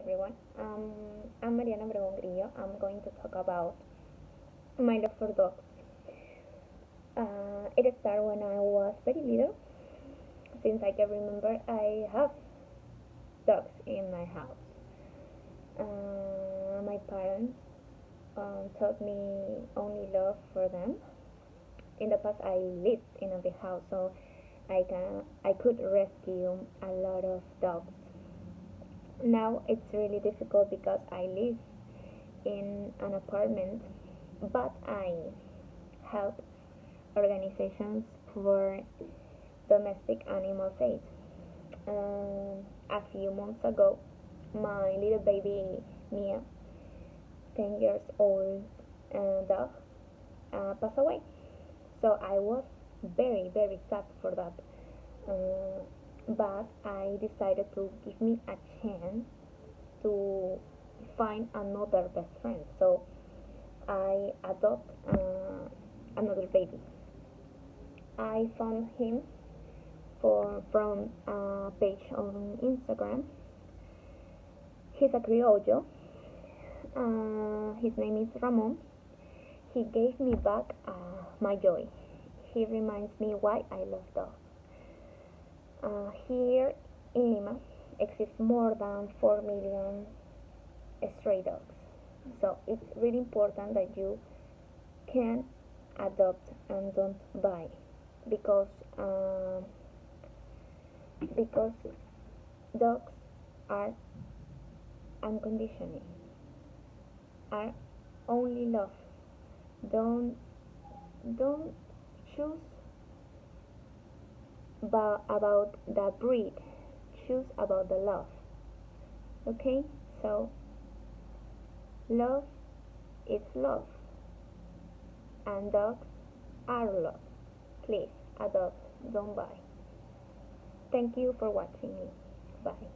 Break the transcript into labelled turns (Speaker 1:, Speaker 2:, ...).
Speaker 1: everyone, I'm Mariana Obregón Grillo. I'm going to talk about my love for dogs. It started when I was very little. Since I can remember, I have dogs in my house. My parents taught me only love for them. In the past, I lived in a big house, so I could rescue a lot of dogs. Now it's really difficult because I live in an apartment, but I help organizations for domestic animal aid. A few months ago, my little baby Mia, 10 years old dog, passed away. So I was very sad for that. But I decided to give me a chance to find another best friend. So I adopt another baby. I found him from a page on Instagram. He's a criollo. His name is Ramon. He gave me back my joy. He reminds me why I love dogs. Here in Lima exists more than 4 million stray dogs. So it's really important that you can adopt and don't buy because um, because dogs are unconditional, are only love. Don't don't choose about the breed. Choose about the love. Okay, so love is love, and dogs are love. Please adopt, don't buy. Thank you for watching me. Bye.